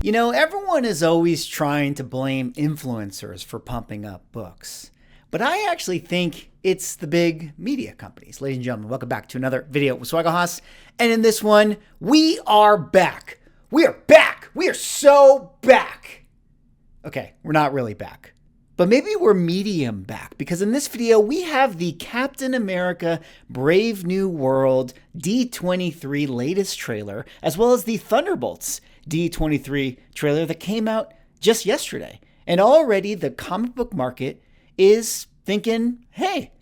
You know, everyone is always trying to blame influencers for pumping up books. But I actually think it's the big media companies. Ladies and gentlemen, welcome back to another video with Swagahas. And in this one, we are back. We are back. We are so back. Okay, we're not really back. But maybe we're medium back, because in this video, we have the Captain America Brave New World D23 latest trailer, as well as the Thunderbolts D23 trailer that came out just yesterday. And already the comic book market is thinking, hey,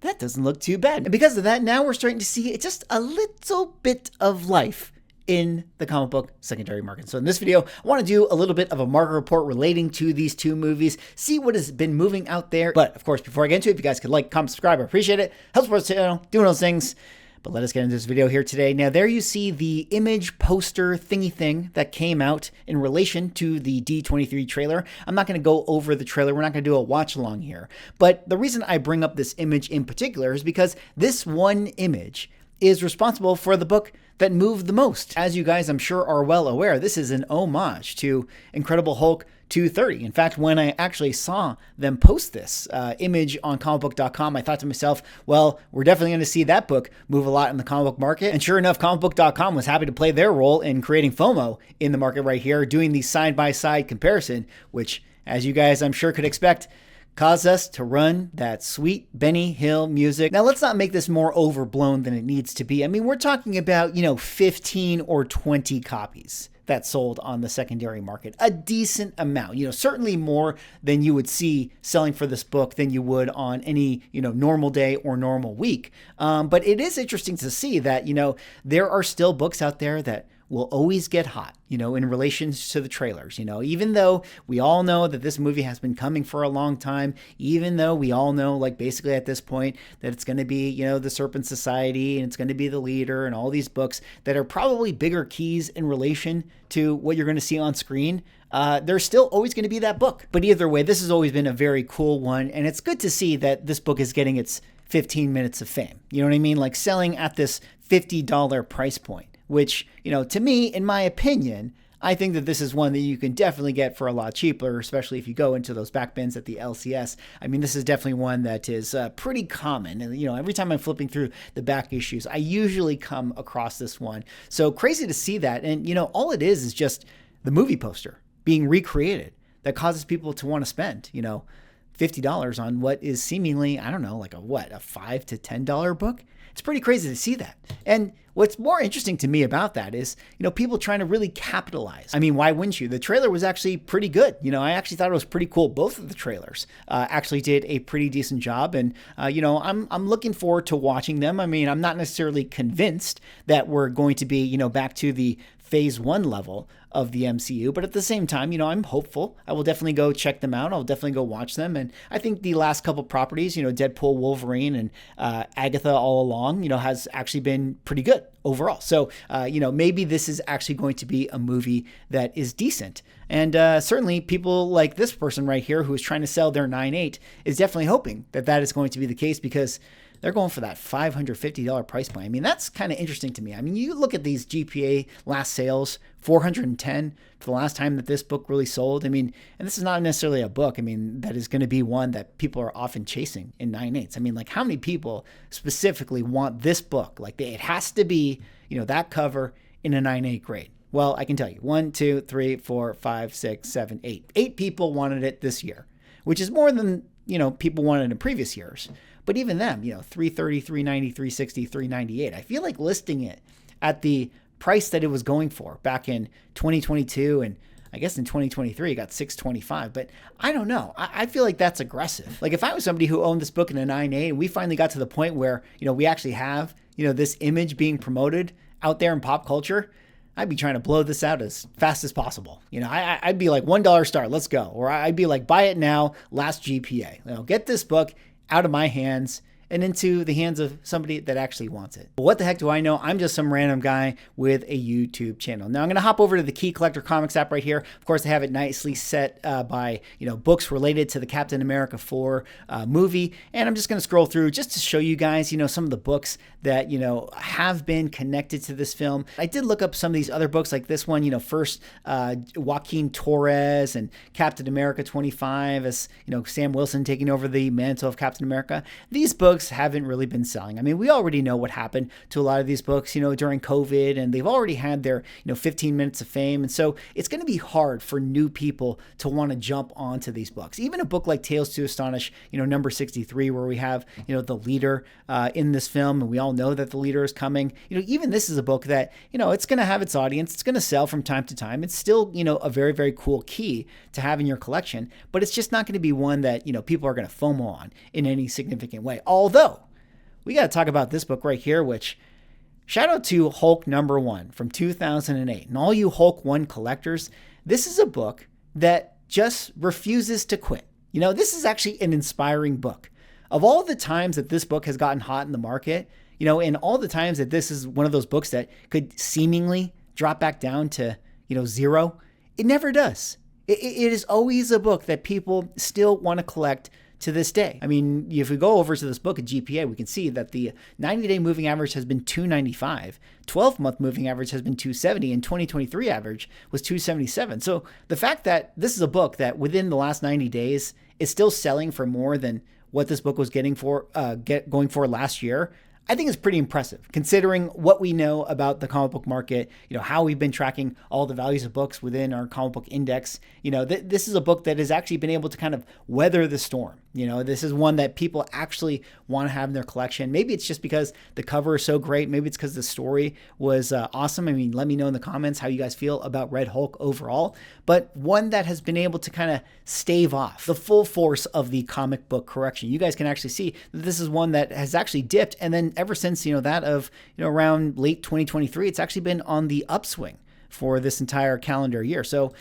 that doesn't look too bad. And because of that, now we're starting to see just a little bit of life in the comic book secondary market. So in this video, I want to do a little bit of a market report relating to these two movies, see what has been moving out there. But of course, before I get into it, if you guys could like, comment, subscribe, I appreciate it. Helps support the channel, doing those things. But let us get into this video here today. Now there you see the image poster thingy thing that came out in relation to the D23 trailer. I'm not going to go over the trailer. We're not going to do a watch along here. But the reason I bring up this image in particular is because this one image is responsible for the book that moved the most. As you guys, I'm sure, are well aware, this is an homage to Incredible Hulk 230. In fact, when I actually saw them post this image on comicbook.com, I thought to myself, well, we're definitely going to see that book move a lot in the comic book market. And sure enough, comicbook.com was happy to play their role in creating FOMO in the market right here, doing the side-by-side comparison, which, as you guys, I'm sure, could expect, caused us to run that sweet Benny Hill music. Now, let's not make this more overblown than it needs to be. I mean, we're talking about, 15 or 20 copies that sold on the secondary market. A decent amount, certainly more than you would see selling for this book than you would on any, normal day or normal week. But it is interesting to see that, there are still books out there that will always get hot, in relation to the trailers, even though we all know that this movie has been coming for a long time, even though we all know, like, basically at this point that it's going to be, the Serpent Society and it's going to be the Leader and all these books that are probably bigger keys in relation to what you're going to see on screen. There's still always going to be that book. But either way, this has always been a very cool one. And it's good to see that this book is getting its 15 minutes of fame. You know what I mean? Like selling at this $50 price point, which, to me, in my opinion, I think that this is one that you can definitely get for a lot cheaper, especially if you go into those back bins at the LCS. I mean, this is definitely one that is pretty common. And, every time I'm flipping through the back issues, I usually come across this one. So crazy to see that. And, all it is just the movie poster being recreated that causes people to want to spend, $50 on what is seemingly, I don't know, like a $5 to $10 book. It's pretty crazy to see that. And what's more interesting to me about that is, people trying to really capitalize. I mean, why wouldn't you? The trailer was actually pretty good. I actually thought it was pretty cool. Both of the trailers actually did a pretty decent job. And, I'm looking forward to watching them. I mean, I'm not necessarily convinced that we're going to be, back to the phase 1 level of the MCU. But at the same time, I'm hopeful. I will definitely go check them out. I'll definitely go watch them. And I think the last couple properties, Deadpool, Wolverine, and Agatha all along, has actually been pretty good overall. So, maybe this is actually going to be a movie that is decent. And certainly people like this person right here who is trying to sell their 9.8 is definitely hoping that that is going to be the case, because they're going for that $550 price point. I mean, that's kind of interesting to me. I mean, you look at these GPA last sales, 410 for the last time that this book really sold. I mean, and this is not necessarily a book. I mean, that is going to be one that people are often chasing in 9.8s. I mean, like, how many people specifically want this book? Like, it has to be, that cover in a 9.8 grade. Well, I can tell you, 1, 2, 3, 4, 5, 6, 7, 8. 8 people wanted it this year, which is more than, people wanted in previous years. But even them, 330, 390, 360, 398. I feel like listing it at the price that it was going for back in 2022, and I guess in 2023 it got 625. But I don't know. I feel like that's aggressive. Like, if I was somebody who owned this book in a 9.8 and we finally got to the point where, we actually have, this image being promoted out there in pop culture, I'd be trying to blow this out as fast as possible. I'd be like, $1 start, let's go. Or I'd be like, buy it now, last GPA. Get this book out of my hands and into the hands of somebody that actually wants it. But what the heck do I know? I'm just some random guy with a YouTube channel. Now I'm going to hop over to the Key Collector Comics app right here. Of course, they have it nicely set by, books related to the Captain America 4 movie. And I'm just going to scroll through just to show you guys, some of the books that, have been connected to this film. I did look up some of these other books like this one, first Joaquin Torres and Captain America 25 as, Sam Wilson taking over the mantle of Captain America. These books haven't really been selling. I mean, we already know what happened to a lot of these books, during COVID, and they've already had their, 15 minutes of fame. And so it's going to be hard for new people to want to jump onto these books. Even a book like Tales to Astonish, number 63, where we have, the leader in this film, and we all know that the leader is coming. Even this is a book that, it's going to have its audience. It's going to sell from time to time. It's still, a very, very cool key to have in your collection, but it's just not going to be one that, people are going to FOMO on in any significant way. Although, we got to talk about this book right here, which, shout out to Hulk #1 from 2008. And all you Hulk 1 collectors, this is a book that just refuses to quit. This is actually an inspiring book. Of all the times that this book has gotten hot in the market, and all the times that this is one of those books that could seemingly drop back down to, zero, it never does. It is always a book that people still want to collect to this day. I mean, if we go over to this book at GPA, we can see that the 90-day moving average has been 295, 12-month moving average has been 270, and 2023 average was 277. So the fact that this is a book that within the last 90 days is still selling for more than what this book was going for last year, I think is pretty impressive considering what we know about the comic book market, how we've been tracking all the values of books within our comic book index. This is a book that has actually been able to kind of weather the storm. This is one that people actually want to have in their collection. Maybe it's just because the cover is so great. Maybe it's because the story was awesome. I mean, let me know in the comments how you guys feel about Red Hulk overall, but one that has been able to kind of stave off the full force of the comic book correction. You guys can actually see that this is one that has actually dipped, and then ever since, that of, around late 2023, it's actually been on the upswing for this entire calendar year. So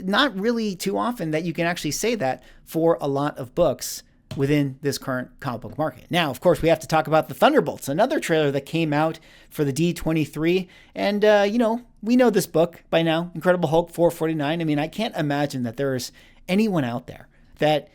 not really too often that you can actually say that for a lot of books within this current comic book market. Now, of course, we have to talk about the Thunderbolts, another trailer that came out for the D23. And, we know this book by now, Incredible Hulk 449. I mean, I can't imagine that there is anyone out there that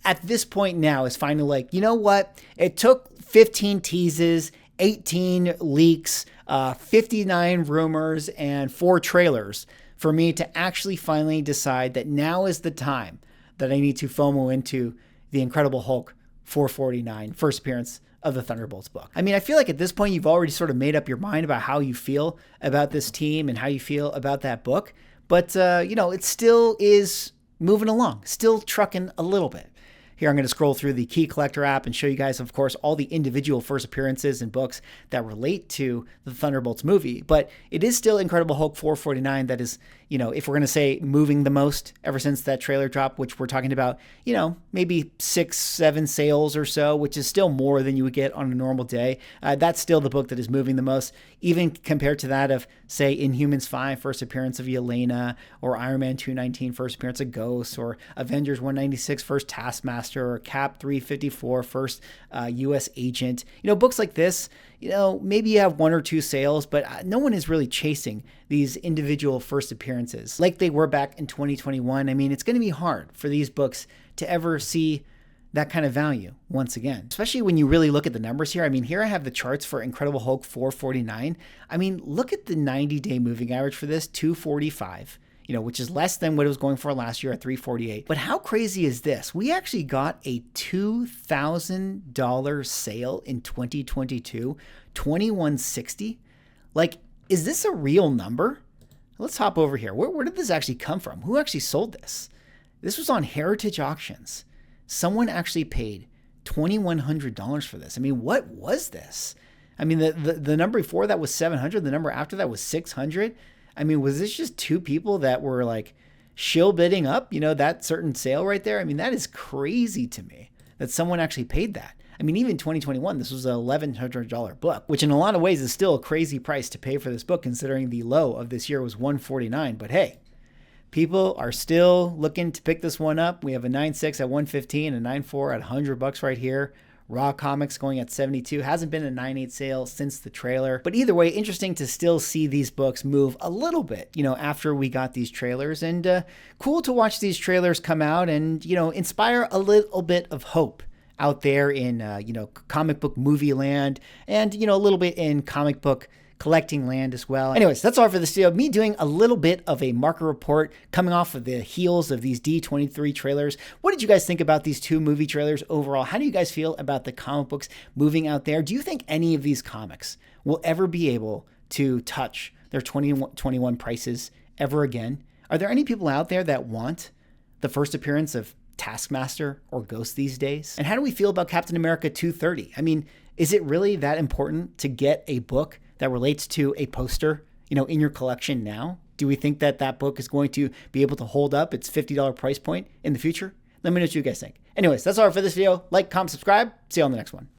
at this point now is finally like, you know what? It took 15 teases, 18 leaks, 59 rumors, and 4 trailers for me to actually finally decide that now is the time that I need to FOMO into the Incredible Hulk 449, first appearance of the Thunderbolts book. I mean, I feel like at this point, you've already sort of made up your mind about how you feel about this team and how you feel about that book. But, it still is moving along, still trucking a little bit. Here, I'm going to scroll through the Key Collector app and show you guys, of course, all the individual first appearances and books that relate to the Thunderbolts movie. But it is still Incredible Hulk 449 that is, if we're going to say moving the most ever since that trailer drop, which we're talking about, maybe 6-7 sales or so, which is still more than you would get on a normal day. That's still the book that is moving the most, even compared to that of, say, Inhumans 5, first appearance of Yelena, or Iron Man 219, first appearance of Ghost, or Avengers 196, first Taskmaster, or Cap 354, first U.S. agent. Books like this, maybe you have 1 or 2 sales, but no one is really chasing these individual first appearances like they were back in 2021. I mean, it's going to be hard for these books to ever see that kind of value once again, especially when you really look at the numbers here. I mean, here I have the charts for Incredible Hulk 449. I mean, look at the 90-day moving average for this, 245. Which is less than what it was going for last year at 348. But how crazy is this? We actually got a $2,000 sale in 2022, 2160. Like, is this a real number? Let's hop over here. Where did this actually come from? Who actually sold this? This was on Heritage Auctions. Someone actually paid $2,100 for this. I mean, what was this? I mean, the number before that was 700. The number after that was 600. I mean, was this just 2 people that were like shill bidding up, that certain sale right there? I mean, that is crazy to me that someone actually paid that. I mean, even 2021, this was an $1,100 book, which in a lot of ways is still a crazy price to pay for this book, considering the low of this year was $149. But hey, people are still looking to pick this one up. We have a 9.6 at $115, a 9.4 at $100 right here. Raw Comics going at 72. Hasn't been a 9.8 sale since the trailer. But either way, interesting to still see these books move a little bit, after we got these trailers. And cool to watch these trailers come out and, inspire a little bit of hope out there in, comic book movie land and, a little bit in comic book collecting land as well. Anyways, that's all for this video. Me doing a little bit of a market report coming off of the heels of these D23 trailers. What did you guys think about these two movie trailers overall? How do you guys feel about the comic books moving out there? Do you think any of these comics will ever be able to touch their 2021 prices ever again? Are there any people out there that want the first appearance of Taskmaster or Ghost these days? And how do we feel about Captain America 230? I mean, is it really that important to get a book that relates to a poster, in your collection now? Do we think that that book is going to be able to hold up its $50 price point in the future? Let me know what you guys think. Anyways, that's all for this video. Like, comment, subscribe. See you on the next one.